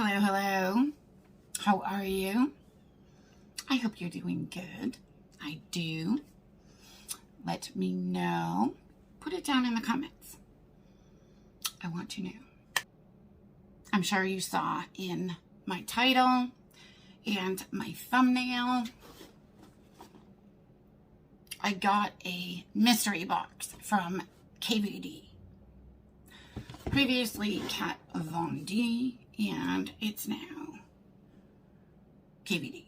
Hello, hello. How are you? I hope you're doing good. I do. Let me know. Put it down in the comments. I want to know. I'm sure you saw in my title and my thumbnail, I got a mystery box from KVD. Previously Kat Von D, and it's now KVD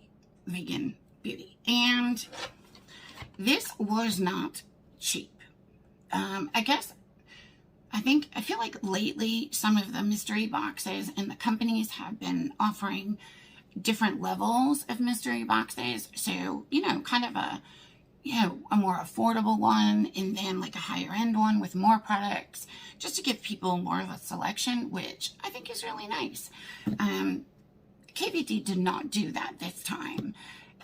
Vegan Beauty. And this was not cheap. I feel like lately some of the mystery boxes and the companies have been offering different levels of mystery boxes. So, kind of a more affordable one, and then like a higher end one with more products, just to give people more of a selection, which I think is really nice. KVD did not do that this time.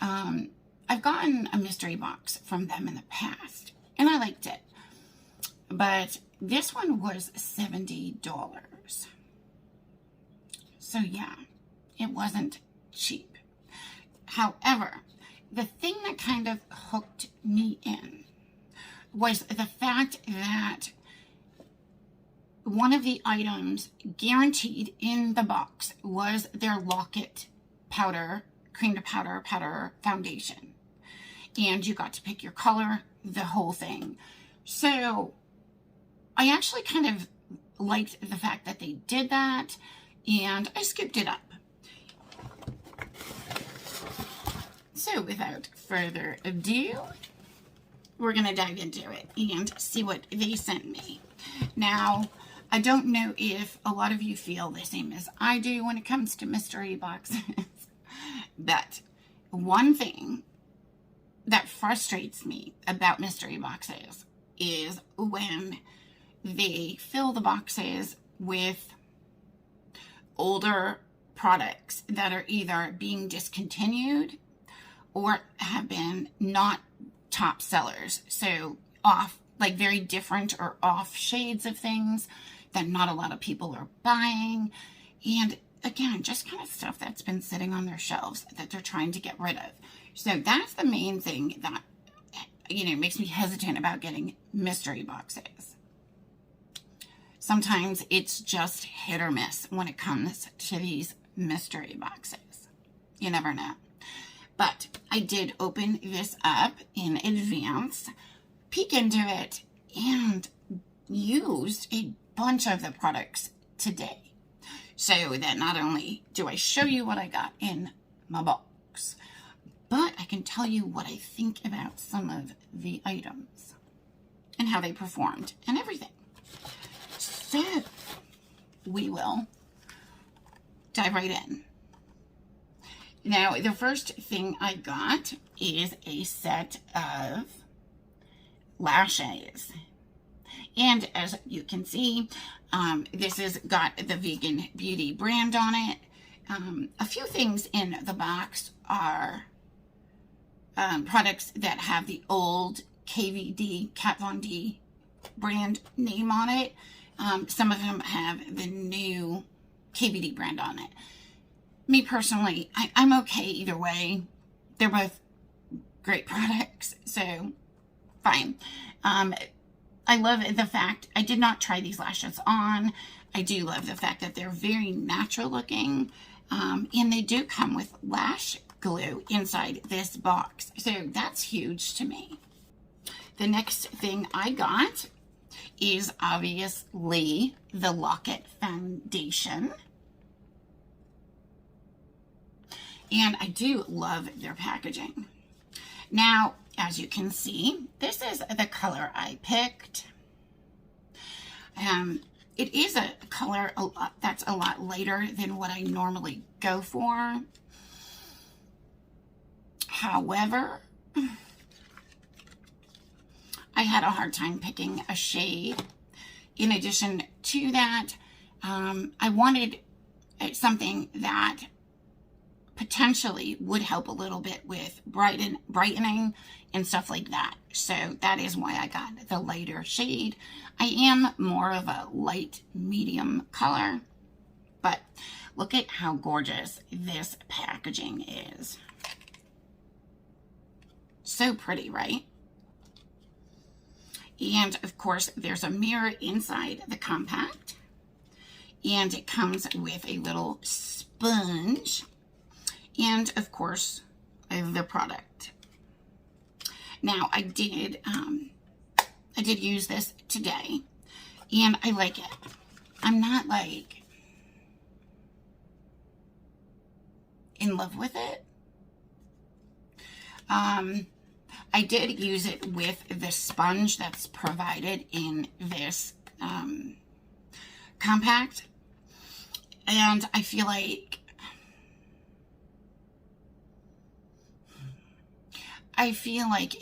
I've gotten a mystery box from them in the past, and I liked it. But this one was $70. So yeah, it wasn't cheap. However, the thing that kind of hooked me in was the fact that one of the items guaranteed in the box was their Lock-It powder, cream to powder foundation. And you got to pick your color, the whole thing. So I actually kind of liked the fact that they did that, and I scooped it up. So without further ado, we're going to dive into it and see what they sent me. Now, I don't know if a lot of you feel the same as I do when it comes to mystery boxes, but one thing that frustrates me about mystery boxes is when they fill the boxes with older products that are either being discontinued or have been not top sellers. So off, like very different or off shades of things that not a lot of people are buying. And again, just kind of stuff that's been sitting on their shelves that they're trying to get rid of. So that's the main thing that, makes me hesitant about getting mystery boxes. Sometimes it's just hit or miss when it comes to these mystery boxes. You never know. But I did open this up in advance, peek into it, and used a bunch of the products today. So that not only do I show you what I got in my box, but I can tell you what I think about some of the items and how they performed and everything. So we will dive right in. Now, the first thing I got is a set of lashes. And as you can see, this has got the Vegan Beauty brand on it. A few things in the box are products that have the old KVD, Kat Von D brand name on it. Some of them have the new KVD brand on it. Me personally, I'm okay either way. They're both great products, so fine. I love the fact, I did not try these lashes on. I do love the fact that they're very natural looking, and they do come with lash glue inside this box. So that's huge to me. The next thing I got is obviously the Lock-It foundation. And I do love their packaging. Now, as you can see, this is the color I picked. It is a color that's a lot lighter than what I normally go for. However, I had a hard time picking a shade. In addition to that, I wanted something that potentially would help a little bit with brightening and stuff like that. So that is why I got the lighter shade. I am more of a light medium color, but Look at how gorgeous this packaging is. So pretty, right? And of course, there's a mirror inside the compact. And it comes with a little sponge. And of course, the product. Now, I did use this today. And I like it. I'm not like in love with it. I did use it with the sponge that's provided in this compact, and I feel like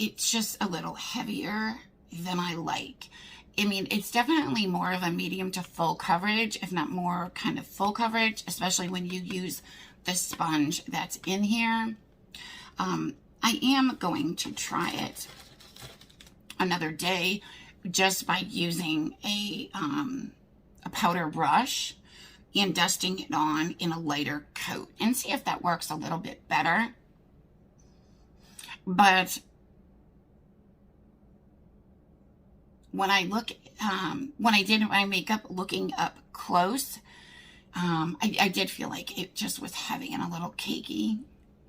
it's just a little heavier than I like. I mean, it's definitely more of a medium to full coverage, if not more kind of full coverage, especially when you use the sponge that's in here. I am going to try it another day just by using a powder brush and dusting it on in a lighter coat and see if that works a little bit better. But when I look, when I did my makeup looking up close, I did feel like it just was heavy and a little cakey.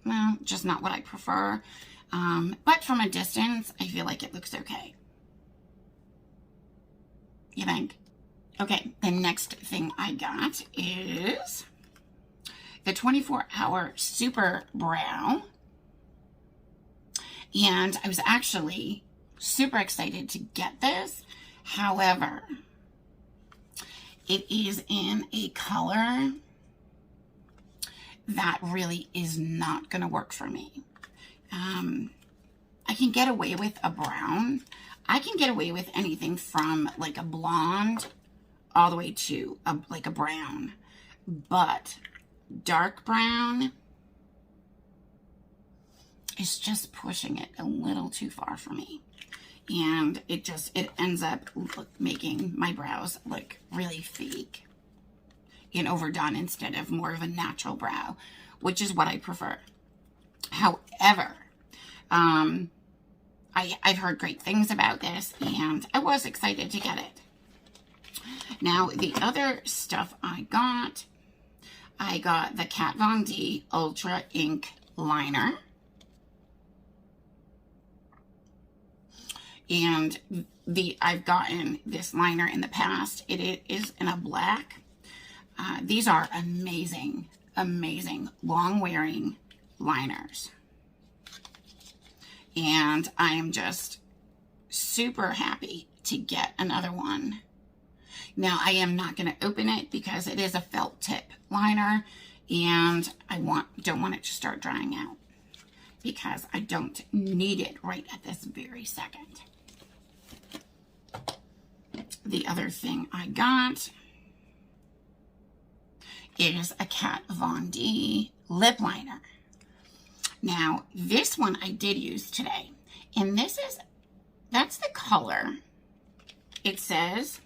Well, just not what I prefer. But from a distance, I feel like it looks okay. You think? Okay, the next thing I got is the 24-hour Super Brow. And I was actually super excited to get this. However, it is in a color that really is not going to work for me. I can get away with a brown. I can get away with anything from like a blonde all the way to like a brown. But dark brown is just pushing it a little too far for me. And it ends up making my brows look really fake and overdone instead of more of a natural brow, which is what I prefer. However, I've heard great things about this, and I was excited to get it. Now, the other stuff I got the Kat Von D Ultra Ink Liner. And I've gotten this liner in the past. It is in a black. These are amazing, amazing long-wearing liners. And I am just super happy to get another one. Now, I am not going to open it because it is a felt tip liner, and I don't want it to start drying out because I don't need it right at this very second. The other thing I got is a Kat Von D lip liner. Now, this one I did use today, and that's the color it says,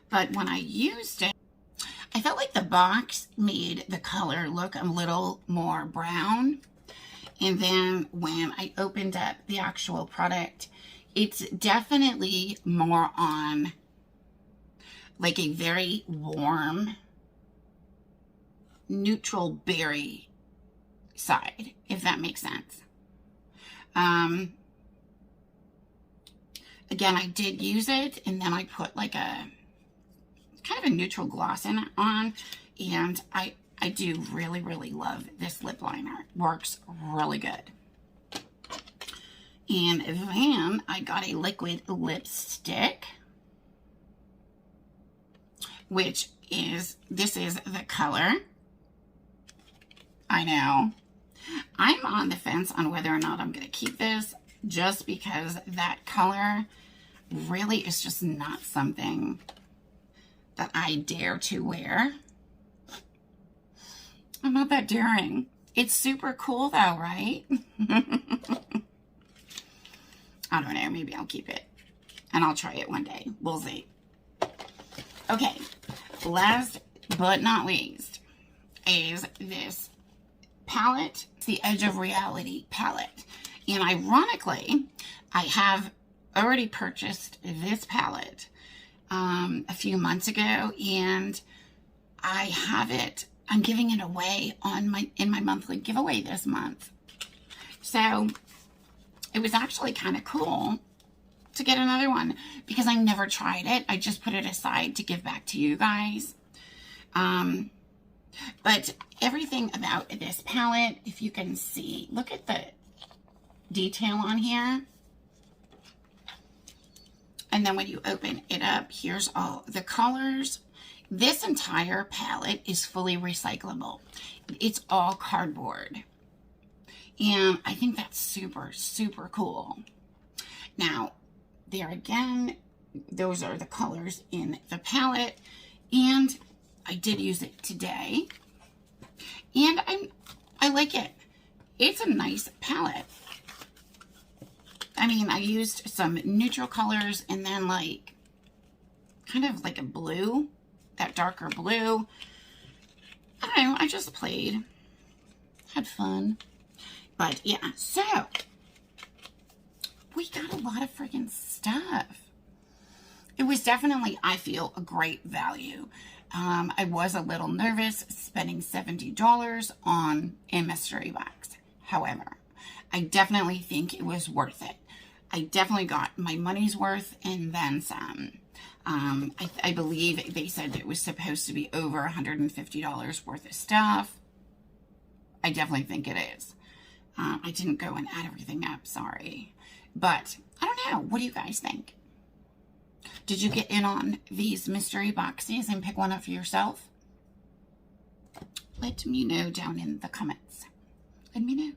but when I used it, I felt like the box made the color look a little more brown, and then when I opened up the actual product, it's definitely more on like a very warm, neutral berry side, if that makes sense. Again, I did use it, and then I put like a kind of a neutral gloss on, and I do really, really love this lip liner. Works really good. And then I got a liquid lipstick, which is, this is the color. I know. I'm on the fence on whether or not I'm going to keep this, just because that color really is just not something that I dare to wear. I'm not that daring. It's super cool though, right? I don't know, maybe I'll keep it and I'll try it one day. We'll see. Okay, last but not least, is this palette. It's the Edge of Reality palette. And ironically, I have already purchased this palette a few months ago, and I have it. I'm giving it away in my monthly giveaway this month. So it was actually kind of cool to get another one because I never tried it. I just put it aside to give back to you guys. But everything about this palette, if you can see, look at the detail on here. And then when you open it up, here's all the colors. This entire palette is fully recyclable. It's all cardboard. And I think that's super, super cool. Now, there again, those are the colors in the palette. And I did use it today. And I like it. It's a nice palette. I mean, I used some neutral colors and then like, kind of like a blue, that darker blue. I don't know, I just played. Had fun. But yeah, so we got a lot of freaking stuff. It was definitely, I feel, a great value. I was a little nervous spending $70 on a mystery box. However, I definitely think it was worth it. I definitely got my money's worth and then some. I believe they said it was supposed to be over $150 worth of stuff. I definitely think it is. I didn't go and add everything up, sorry. But, I don't know, what do you guys think? Did you get in on these mystery boxes and pick one up for yourself? Let me know down in the comments. Let me know.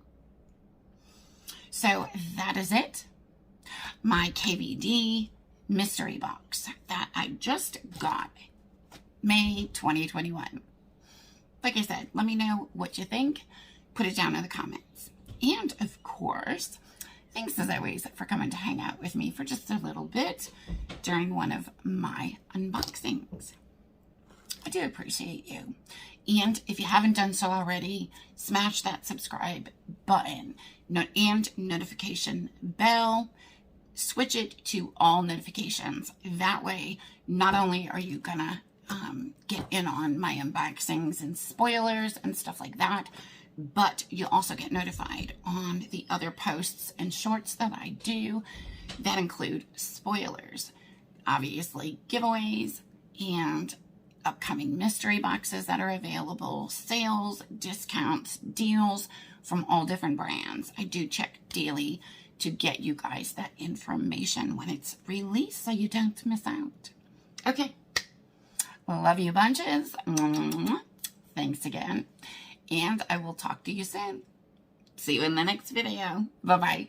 So, that is it. My KVD mystery box that I just got. May 2021. Like I said, let me know what you think. Put it down in the comments. And, of course, thanks as always for coming to hang out with me for just a little bit during one of my unboxings. I do appreciate you. And if you haven't done so already, smash that subscribe button and notification bell. Switch it to all notifications. That way, not only are you gonna get in on my unboxings and spoilers and stuff like that, but you'll also get notified on the other posts and shorts that I do that include spoilers, obviously giveaways, and upcoming mystery boxes that are available, sales, discounts, deals from all different brands. I do check daily to get you guys that information when it's released so you don't miss out. Okay. Love you bunches. Thanks again. And I will talk to you soon. See you in the next video. Bye-bye.